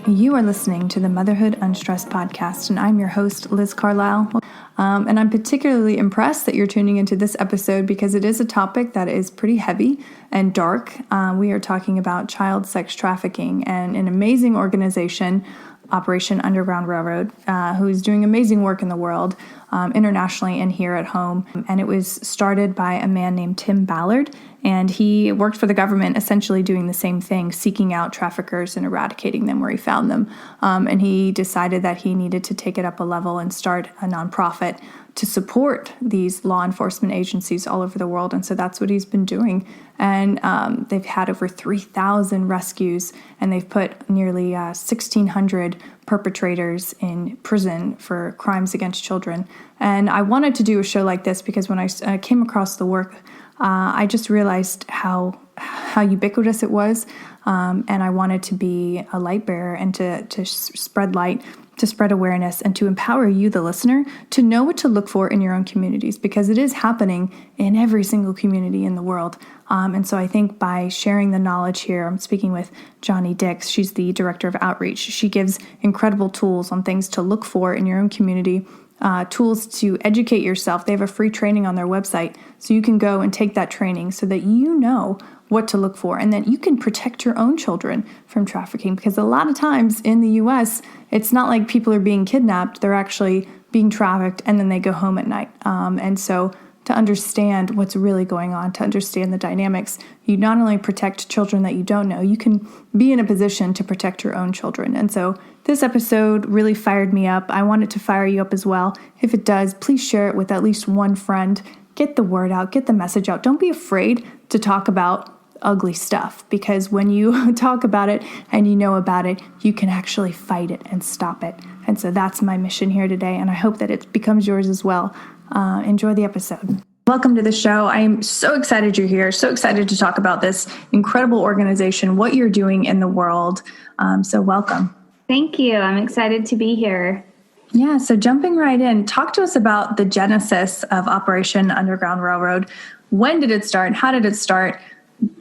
You are listening to the Motherhood Unstressed podcast, and I'm your host, Liz Carlisle. And I'm particularly impressed that you're tuning into this episode because it is a topic that is pretty heavy and dark. We are talking about child sex trafficking and an amazing organization, Operation Underground Railroad, who is doing amazing work in the world, internationally and here at home. And it was started by a man named Tim Ballard, and he worked for the government essentially doing the same thing, seeking out traffickers and eradicating them where he found them. And he decided that he needed to take it up a level and start a nonprofit to support these law enforcement agencies all over the world. And so that's what he's been doing. And they've had over 3,000 rescues, and they've put nearly 1,600 perpetrators in prison for crimes against children. And I wanted to do a show like this because when I came across the work, I just realized how ubiquitous it was. And I wanted to be a light bearer and to spread light, to spread awareness, and to empower you, the listener, to know what to look for in your own communities, because it is happening in every single community in the world. And so I think by sharing the knowledge here, I'm speaking with Jani. She's the director of outreach. She gives incredible tools on things to look for in your own community, tools to educate yourself. They have a free training on their website, so you can go and take that training so that you know what to look for, and that you can protect your own children from trafficking. Because a lot of times in the U.S., it's not like people are being kidnapped. They're actually being trafficked, and then they go home at night. And so to understand what's really going on, to understand the dynamics, you not only protect children that you don't know, you can be in a position to protect your own children. And so this episode really fired me up. I want it to fire you up as well. If it does, please share it with at least one friend. Get the word out, get the message out. Don't be afraid to talk about ugly stuff, because when you talk about it and you know about it, you can actually fight it and stop it. And so that's my mission here today, and I hope that it becomes yours as well. Enjoy the episode. Welcome to the show. I'm so excited you're here, so excited to talk about this incredible organization, what you're doing in the world. So welcome. Thank you. I'm excited to be here. Yeah, so jumping right in, talk to us about the genesis of Operation Underground Railroad. When did it start? How did it start?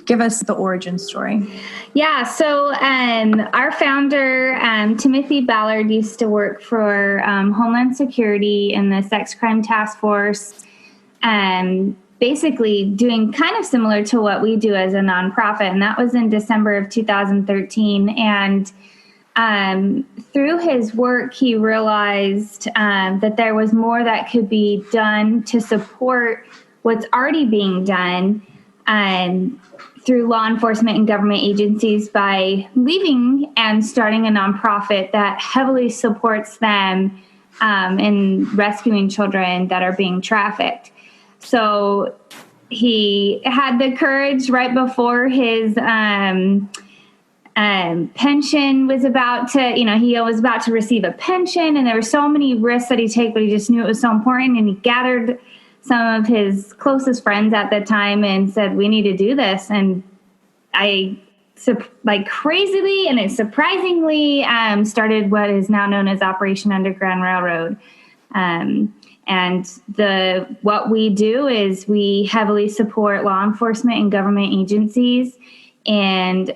Give us the origin story. Yeah, so our founder, Tim Ballard, used to work for Homeland Security in the Sex Crime Task Force, basically doing kind of similar to what we do as a nonprofit, and that was in December of 2013. And through his work, he realized that there was more that could be done to support what's already being done through law enforcement and government agencies by leaving and starting a nonprofit that heavily supports them in rescuing children that are being trafficked. So he had the courage right before his pension was about to, he was about to receive a pension, and there were so many risks that he took, but he just knew it was so important, and he gathered some of his closest friends at the time and said, we need to do this. And I, crazily and surprisingly, started what is now known as Operation Underground Railroad. And what we do is we heavily support law enforcement and government agencies and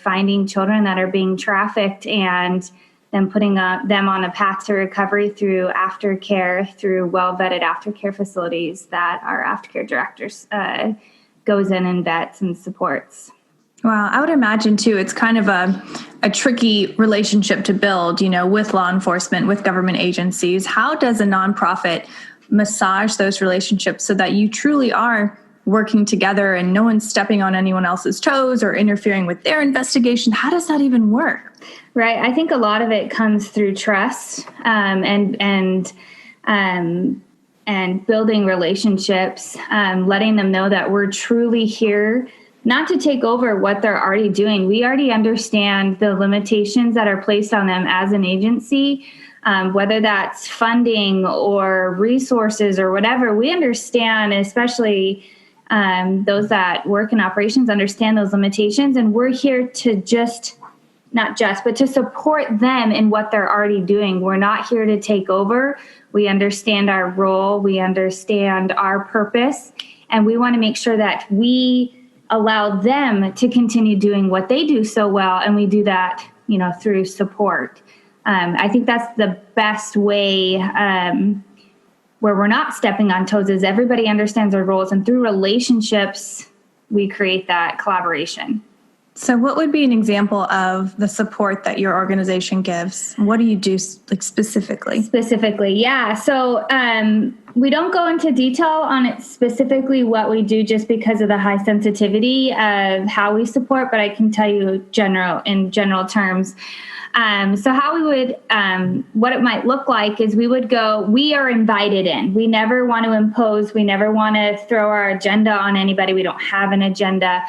finding children that are being trafficked and then putting them on a path to recovery through aftercare, through well-vetted aftercare facilities that our aftercare directors goes in and vets and supports. Wow, I would imagine too, it's kind of a tricky relationship to build, with law enforcement, with government agencies. How does a nonprofit massage those relationships so that you truly are working together and no one's stepping on anyone else's toes or interfering with their investigation? How does that even work? Right. I think a lot of it comes through trust and building relationships, letting them know that we're truly here not to take over what they're already doing. We already understand the limitations that are placed on them as an agency, whether that's funding or resources or whatever. We understand, especially those that work in operations understand those limitations, and we're here to just but to support them in what they're already doing. We're not here to take over. We understand our role. We understand our purpose. And we want to make sure that we allow them to continue doing what they do so well. And we do that, through support. I think that's the best way where we're not stepping on toes is everybody understands their roles. And through relationships, we create that collaboration. So what would be an example of the support that your organization gives? What do you do specifically? Yeah. So we don't go into detail on it specifically what we do just because of the high sensitivity of how we support, but I can tell you in general terms. So how we would, what it might look like is we are invited in. We never want to impose. We never want to throw our agenda on anybody. We don't have an agenda.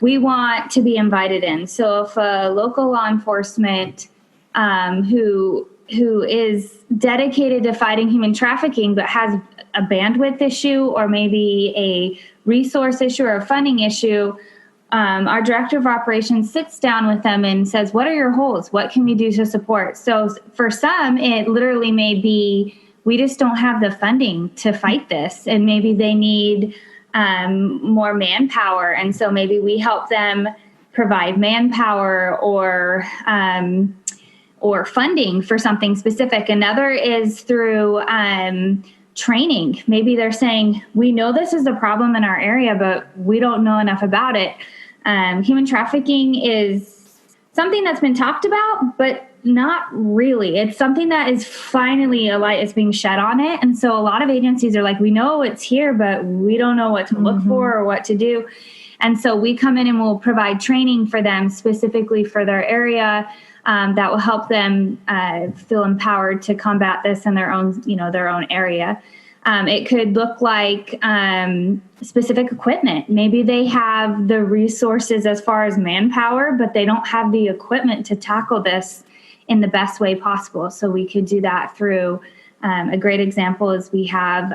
We want to be invited in. So if a local law enforcement who is dedicated to fighting human trafficking but has a bandwidth issue or maybe a resource issue or a funding issue, our director of operations sits down with them and says, what are your holes? What can we do to support? So for some, it literally may be, we just don't have the funding to fight this. And maybe they need more manpower. And so maybe we help them provide manpower or funding for something specific. Another is through training. Maybe they're saying, we know this is a problem in our area, but we don't know enough about it. Human trafficking is something that's been talked about, but not really. It's something that is finally a light is being shed on it. And so a lot of agencies are like, we know it's here, but we don't know what to look for or what to do. And so we come in and we'll provide training for them specifically for their area that will help them feel empowered to combat this in their own area. It could look like specific equipment. Maybe they have the resources as far as manpower, but they don't have the equipment to tackle this in the best way possible. So we could do that through a great example is we have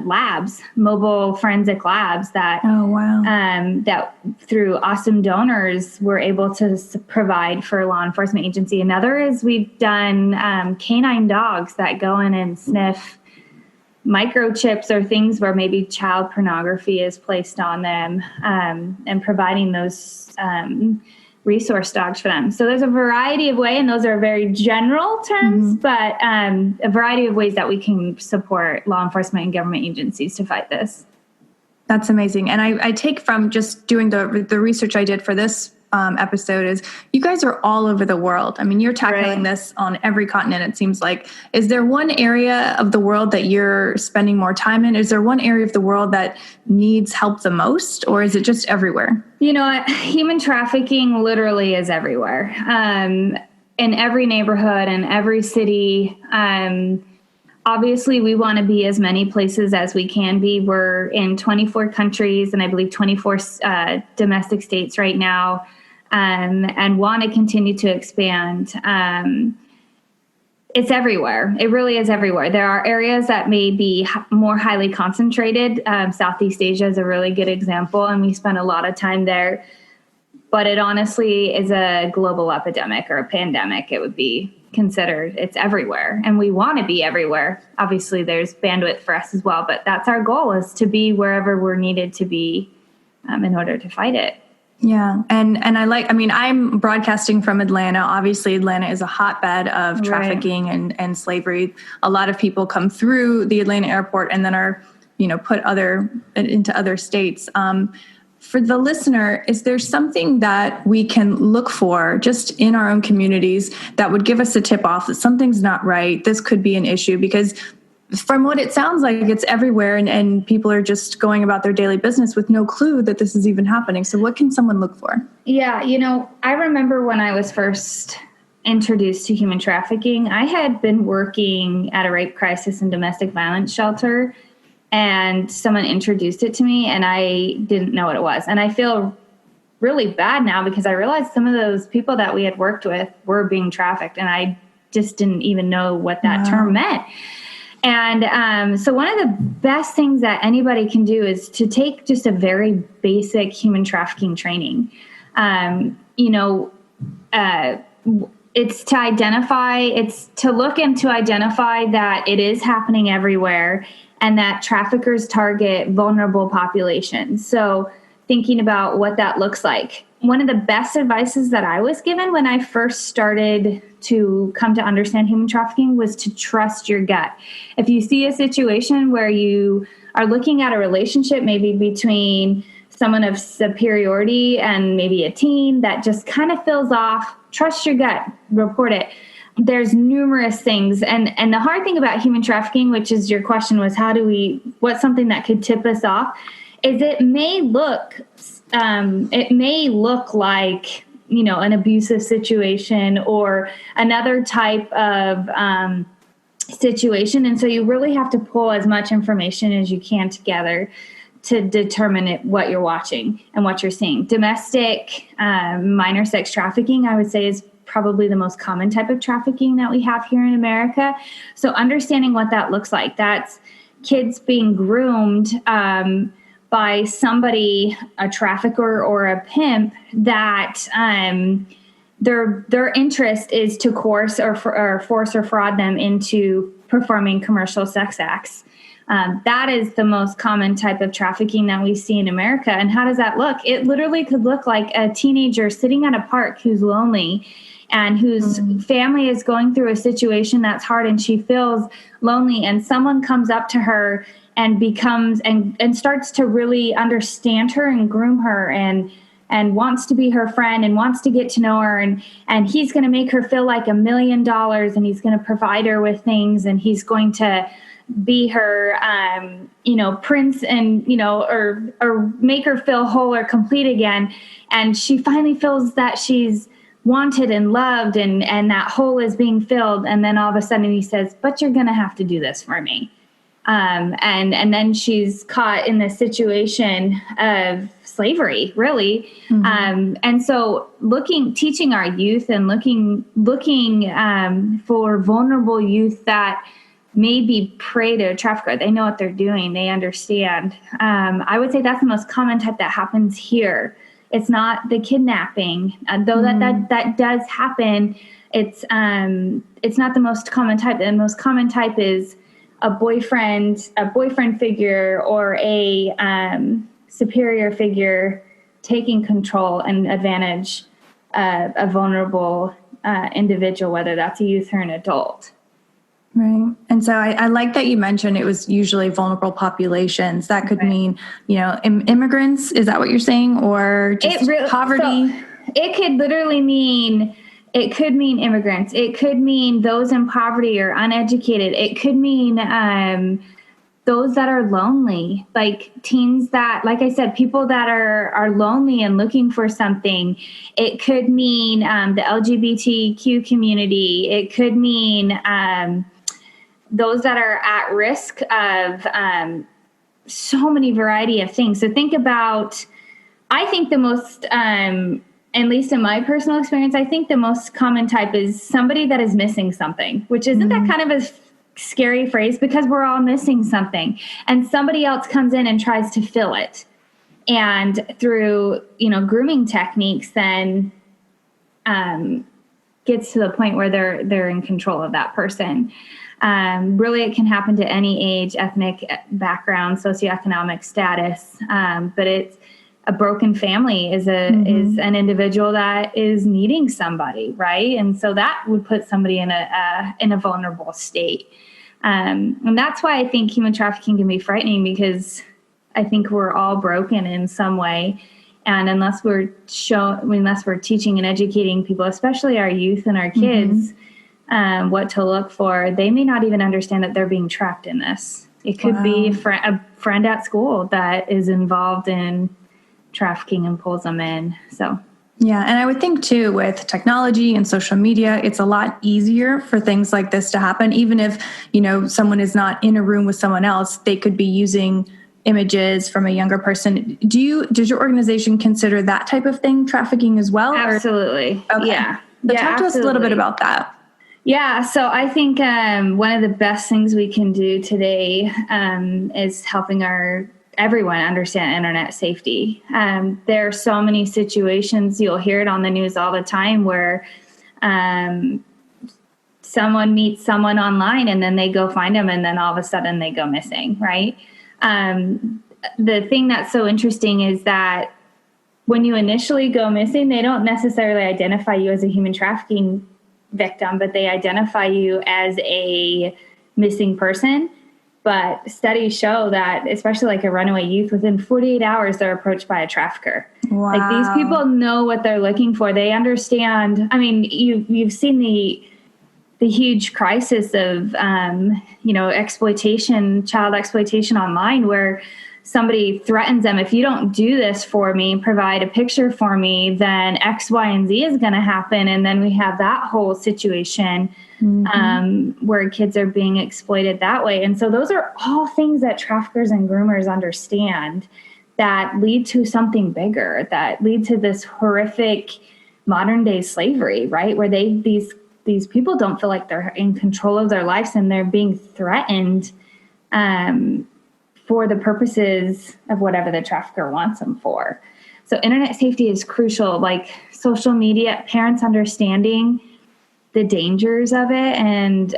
labs, mobile forensic labs that that through awesome donors we're able to provide for a law enforcement agency. Another is we've done canine dogs that go in and sniff microchips or things where maybe child pornography is placed on them, and providing those resource dogs for them. So there's a variety of ways, and those are very general terms, but a variety of ways that we can support law enforcement and government agencies to fight this. That's amazing. And I take from just doing the research I did for this episode is you guys are all over the world. I mean, you're tackling this on every continent, it seems like. Is there one area of the world that you're spending more time in? Is there one area of the world that needs help the most, or is it just everywhere? Human trafficking literally is everywhere. In every neighborhood, in every city. Obviously, we want to be as many places as we can be. We're in 24 countries and I believe 24 domestic states right now, and want to continue to expand. It's everywhere. It really is everywhere. There are areas that may be more highly concentrated. Southeast Asia is a really good example, and we spend a lot of time there. But it honestly is a global epidemic or a pandemic. It would be considered. It's everywhere, and we want to be everywhere. Obviously, there's bandwidth for us as well, but that's our goal, is to be wherever we're needed to be in order to fight it. Yeah. And I'm broadcasting from Atlanta. Obviously, Atlanta is a hotbed of trafficking and slavery. A lot of people come through the Atlanta airport and then are, put into other states. For the listener, is there something that we can look for just in our own communities that would give us a tip off that something's not right? This could be an issue, because from what it sounds like, it's everywhere, and people are just going about their daily business with no clue that this is even happening. So what can someone look for? Yeah, I remember when I was first introduced to human trafficking, I had been working at a rape crisis and domestic violence shelter, and someone introduced it to me and I didn't know what it was. And I feel really bad now because I realized some of those people that we had worked with were being trafficked, and I just didn't even know what that term meant. And so one of the best things that anybody can do is to take just a very basic human trafficking training. it's to look and to identify that it is happening everywhere and that traffickers target vulnerable populations. So thinking about what that looks like. One of the best advices that I was given when I first started to come to understand human trafficking was to trust your gut. If you see a situation where you are looking at a relationship, maybe between someone of superiority and maybe a teen that just kind of feels off, trust your gut, report it. There's numerous things. And the hard thing about human trafficking, which is your question was, what's something that could tip us off, is it may look like, an abusive situation or another type of situation. And so you really have to pull as much information as you can together to determine what you're watching and what you're seeing. Domestic minor sex trafficking, I would say, is probably the most common type of trafficking that we have here in America. So understanding what that looks like, that's kids being groomed by somebody, a trafficker or a pimp, that their interest is to coerce or force or fraud them into performing commercial sex acts. That is the most common type of trafficking that we see in America. And how does that look? It literally could look like a teenager sitting at a park who's lonely and whose family is going through a situation that's hard and she feels lonely, and someone comes up to her and becomes and starts to really understand her and groom her and wants to be her friend and wants to get to know her, and he's going to make her feel like $1 million, and he's going to provide her with things, and he's going to be her prince, and or make her feel whole or complete again. And she finally feels that she's wanted and loved, and that hole is being filled. And then all of a sudden he says, but you're going to have to do this for me. And then she's caught in this situation of slavery, really. And so teaching our youth and looking for vulnerable youth that may be prey to a trafficker. They know what they're doing. They understand. I would say that's the most common type that happens here. It's not the kidnapping, though that does happen. It's not the most common type. The most common type is a boyfriend figure or a superior figure taking control and advantage of a vulnerable individual, whether that's a youth or an adult. Right. And so I like that you mentioned it was usually vulnerable populations. That could mean, immigrants. Is that what you're saying? Or just poverty? So it could literally mean, it could mean immigrants. It could mean those in poverty or uneducated. It could mean those that are lonely, like teens that, like I said, people that are lonely and looking for something. It could mean the LGBTQ community. It could mean those that are at risk of so many variety of things. So think about, I think the most, at least in my personal experience, I think the most common type is somebody that is missing something, which isn't that kind of a scary phrase, because we're all missing something, and somebody else comes in and tries to fill it. And through, grooming techniques, then gets to the point where they're in control of that person. Really, it can happen to any age, ethnic background, socioeconomic status. But it's a broken family is an individual that is needing somebody, right? And so that would put somebody in a vulnerable state. And that's why I think human trafficking can be frightening, because I think we're all broken in some way. And unless we're teaching and educating people, especially our youth and our kids, what to look for, they may not even understand that they're being trapped in this. It could be a friend at school that is involved in trafficking and pulls them in. So, yeah. And I would think too, with technology and social media, it's a lot easier for things like this to happen. Even if, someone is not in a room with someone else, they could be using images from a younger person. Does your organization consider that type of thing trafficking as well? Absolutely. Okay. Yeah. But talk to us a little bit about that. Yeah, so I think one of the best things we can do today is helping our everyone understand internet safety. There are so many situations, you'll hear it on the news all the time, where someone meets someone online and then they go find them, and then all of a sudden they go missing, right? The thing that's so interesting is that when you initially go missing, they don't necessarily identify you as a human trafficking victim, but they identify you as a missing person. But studies show that, especially like a runaway youth, within 48 hours, they're approached by a trafficker. Wow. Like, these people know what they're looking for. They understand. I mean, you've seen the huge crisis of, exploitation, child exploitation online, where somebody threatens them, if you don't do this for me, provide a picture for me, then X, Y, and Z is going to happen. And then we have that whole situation where kids are being exploited that way. And so those are all things that traffickers and groomers understand that lead to something bigger, that lead to this horrific modern day slavery, right? Where these people don't feel like they're in control of their lives, and they're being threatened for the purposes of whatever the trafficker wants them for. So internet safety is crucial, like social media, parents understanding the dangers of it, and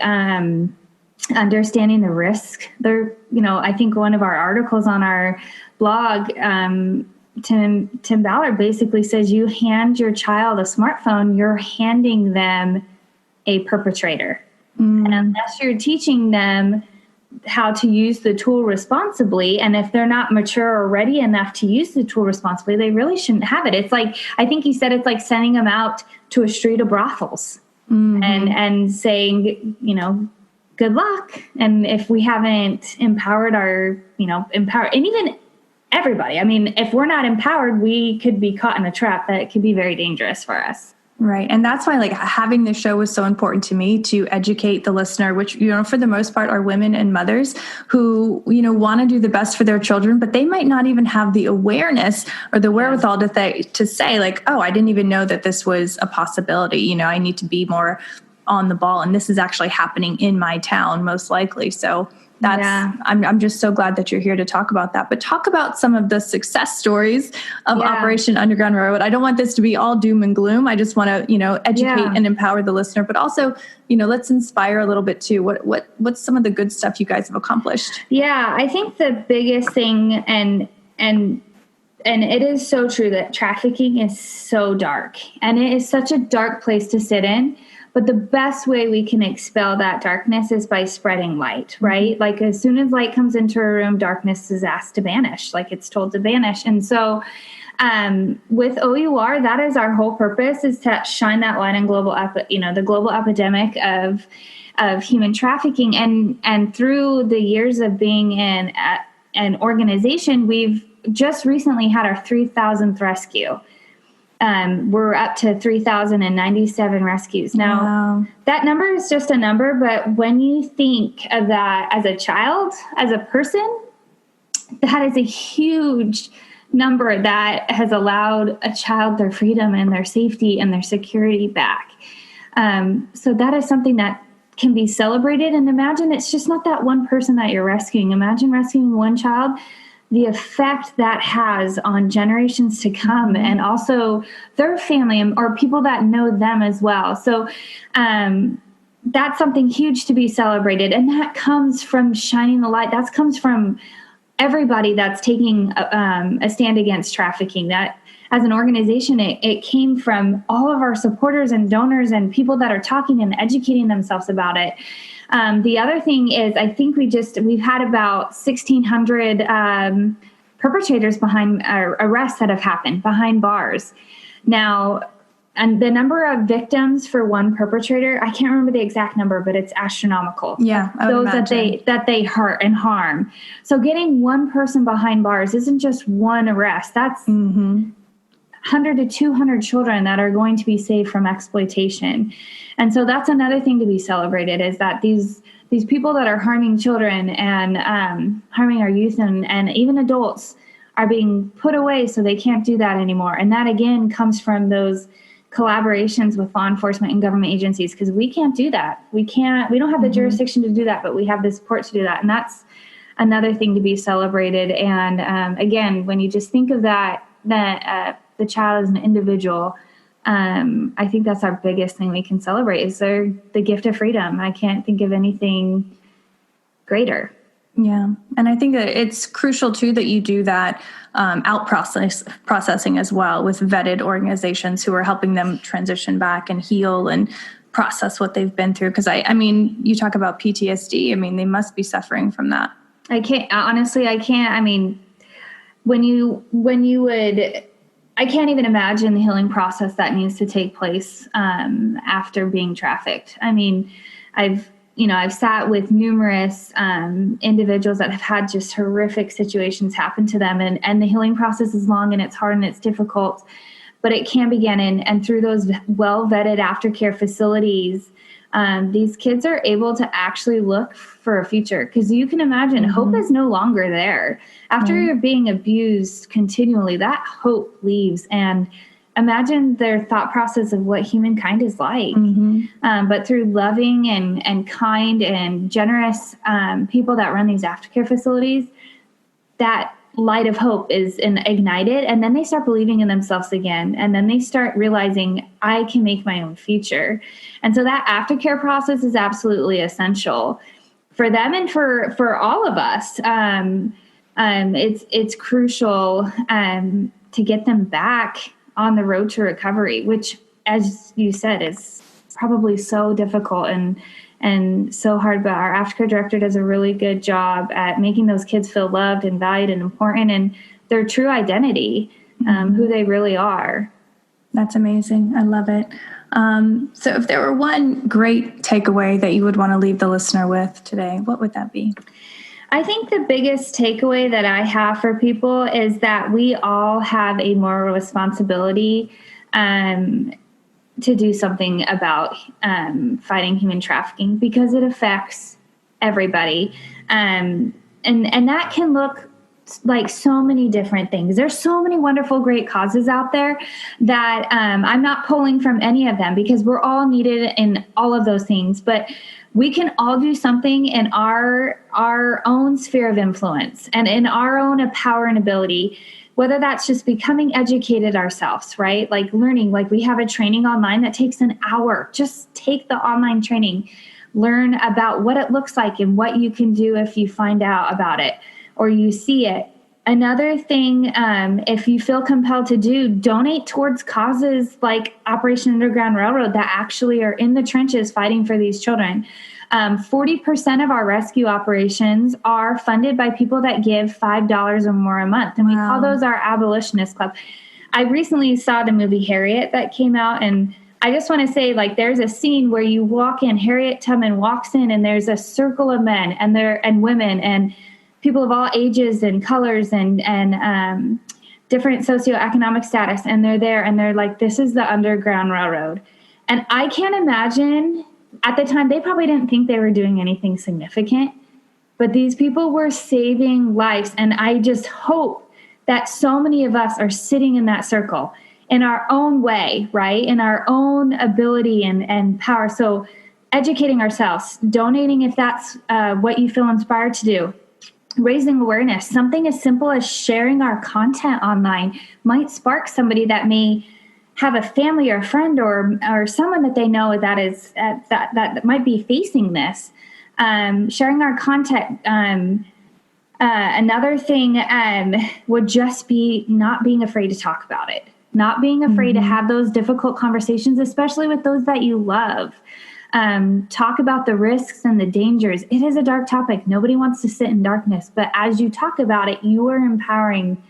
understanding the risk. I think one of our articles on our blog, Tim Ballard basically says, you hand your child a smartphone, you're handing them a perpetrator. And unless you're teaching them how to use the tool responsibly, and if they're not mature or ready enough to use the tool responsibly, they really shouldn't have it. It's like, I think he said, it's like sending them out to a street of brothels and saying, good luck. And if we haven't empowered and even everybody, I mean, if we're not empowered, we could be caught in a trap that could be very dangerous for us. Right. And that's why having this show was so important to me, to educate the listener, which, for the most part are women and mothers who, want to do the best for their children, but they might not even have the awareness or the wherewithal to say like, oh, I didn't even know that this was a possibility. I need to be more on the ball. And this is actually happening in my town, most likely. So I'm just so glad that you're here to talk about that. But talk about some of the success stories of Operation Underground Railroad. I don't want this to be all doom and gloom. I just want to, educate and empower the listener, but also, let's inspire a little bit too. What's some of the good stuff you guys have accomplished? Yeah, I think the biggest thing, and it is so true, that trafficking is so dark, and it is such a dark place to sit in. But the best way we can expel that darkness is by spreading light, right? Like, as soon as light comes into a room, darkness is asked to vanish, like it's told to vanish. And so with O.U.R, that is our whole purpose, is to shine that light on the global epidemic of human trafficking. And through the years of being in an organization, we've just recently had our 3,000th rescue. We're up to 3,097 rescues. Now, that number is just a number, but when you think of that as a child, as a person, that is a huge number that has allowed a child their freedom and their safety and their security back. So that is something that can be celebrated. And imagine it's just not that one person that you're rescuing. Imagine rescuing one child, the effect that has on generations to come, and also their family or people that know them as well. So that's something huge to be celebrated. And that comes from shining the light. That comes from everybody that's taking a stand against trafficking. That, as an organization, it came from all of our supporters and donors and people that are talking and educating themselves about it. The other thing is, I think we've had about 1,600 perpetrators behind arrests that have happened behind bars. Now, and the number of victims for one perpetrator, I can't remember the exact number, but it's astronomical. Yeah, those that they hurt and harm. So getting one person behind bars isn't just one arrest. That's 100 to 200 children that are going to be saved from exploitation. And so that's another thing to be celebrated, is that these people that are harming children and harming our youth and even adults are being put away so they can't do that anymore. And that, again, comes from those collaborations with law enforcement and government agencies, because we can't do that. We don't have the jurisdiction to do that, but we have the support to do that. And that's another thing to be celebrated. And again, when you just think of that the child as an individual, I think that's our biggest thing we can celebrate is the gift of freedom. I can't think of anything greater. Yeah. And I think that it's crucial too that you do that processing as well with vetted organizations who are helping them transition back and heal and process what they've been through. Because I mean, you talk about PTSD. I mean, they must be suffering from that. I can't. I mean, I can't even imagine the healing process that needs to take place after being trafficked. I mean, I've sat with numerous individuals that have had just horrific situations happen to them, and the healing process is long and it's hard and it's difficult, but it can begin. And through those well-vetted aftercare facilities, these kids are able to actually look for a future, because you can imagine hope is no longer there. After you're being abused continually, that hope leaves. And imagine their thought process of what humankind is like. But through loving and kind and generous people that run these aftercare facilities, that light of hope is ignited, and then they start believing in themselves again, and then they start realizing I can make my own future. And so that aftercare process is absolutely essential for them and for all of us. It's crucial to get them back on the road to recovery, which, as you said, is probably so difficult and so hard. But our aftercare director does a really good job at making those kids feel loved and valued and important, and their true identity, who they really are. That's amazing. I love it. So if there were one great takeaway that you would want to leave the listener with today, what would that be? I think the biggest takeaway that I have for people is that we all have a moral responsibility to do something about fighting human trafficking, because it affects everybody. And that can look like so many different things. There's so many wonderful, great causes out there that I'm not pulling from any of them, because we're all needed in all of those things. But we can all do something in our own sphere of influence and in our own power and ability, whether that's just becoming educated ourselves, right? Like learning, like we have a training online that takes an hour. Just take the online training, learn about what it looks like and what you can do if you find out about it or you see it. Another thing, if you feel compelled to donate towards causes like Operation Underground Railroad that actually are in the trenches fighting for these children. 40% of our rescue operations are funded by people that give $5 or more a month. And we call those our abolitionist club. I recently saw the movie Harriet that came out, and I just want to say, like, there's a scene where you walk in, Harriet Tubman walks in, and there's a circle of men and women and people of all ages and colors and different socioeconomic status. And they're there and they're like, this is the Underground Railroad. And I can't imagine, at the time, they probably didn't think they were doing anything significant, but these people were saving lives. And I just hope that so many of us are sitting in that circle in our own way, right? In our own ability and power. So educating ourselves, donating if that's what you feel inspired to do, raising awareness. Something as simple as sharing our content online might spark somebody that may have a family or a friend or someone that they know that is that might be facing this. Sharing our content. Another thing would just be not being afraid to talk about it, not being afraid to have those difficult conversations, especially with those that you love. Talk about the risks and the dangers. It is a dark topic. Nobody wants to sit in darkness, but as you talk about it, you are empowering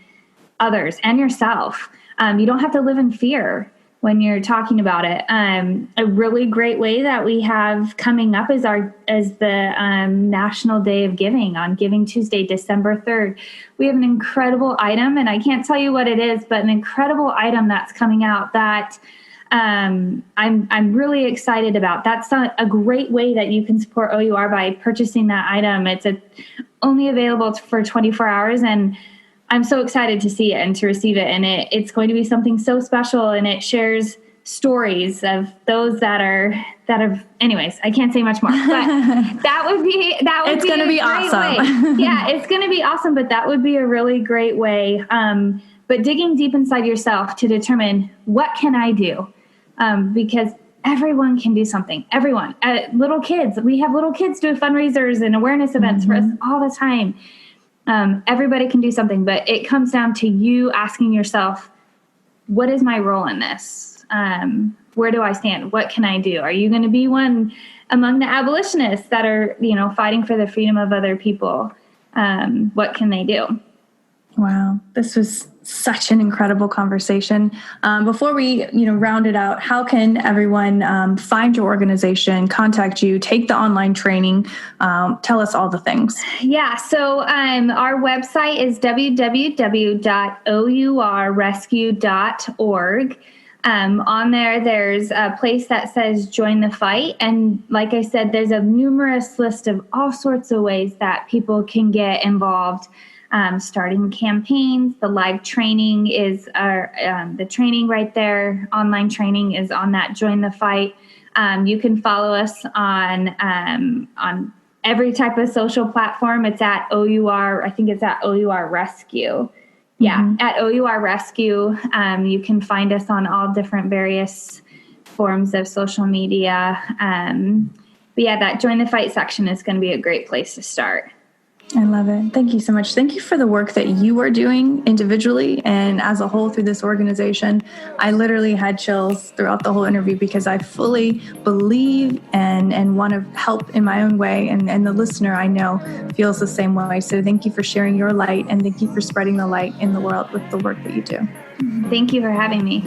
others and yourself. You don't have to live in fear when you're talking about it. A really great way that we have coming up is the National Day of Giving on Giving Tuesday, December 3rd. We have an incredible item, and I can't tell you what it is, but an incredible item that's coming out that I'm really excited about. That's a great way that you can support O.U.R by purchasing that item. It's only available for 24 hours, and I'm so excited to see it and to receive it. And it's going to be something so special, and it shares stories of those that are anyways, I can't say much more, but that would be it's going to be awesome. Yeah, it's going to be awesome, but that would be a really great way. But digging deep inside yourself to determine what can I do? Because everyone can do something. Everyone, little kids, we have little kids do fundraisers and awareness events for us all the time. Everybody can do something, but it comes down to you asking yourself, what is my role in this? Where do I stand? What can I do? Are you going to be one among the abolitionists that are, fighting for the freedom of other people? What can they do? Wow. This was such an incredible conversation. Before we, round it out, how can everyone find your organization, contact you, take the online training? Tell us all the things. Yeah. So our website is www.O.U.R rescue.org. On there's a place that says join the fight. And like I said, there's a numerous list of all sorts of ways that people can get involved. Starting campaigns, the live training is the training right there. Online training is on that Join the Fight. You can follow us on every type of social platform. It's at O.U.R. I think it's at O.U.R Rescue. Yeah, at O.U.R Rescue. You can find us on all different various forms of social media. But yeah, that Join the Fight section is going to be a great place to start. I love it. Thank you so much. Thank you for the work that you are doing individually and as a whole through this organization. I literally had chills throughout the whole interview because I fully believe and want to help in my own way. And the listener I know feels the same way. So thank you for sharing your light and thank you for spreading the light in the world with the work that you do. Thank you for having me.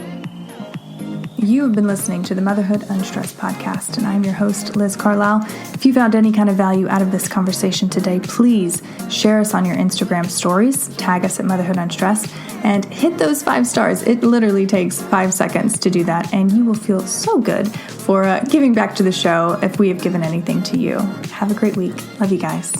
You have been listening to the Motherhood Unstressed podcast, and I'm your host, Liz Carlisle. If you found any kind of value out of this conversation today, please share us on your Instagram stories, tag us at Motherhood Unstressed, and hit those 5 stars. It literally takes 5 seconds to do that, and you will feel so good for giving back to the show if we have given anything to you. Have a great week. Love you guys.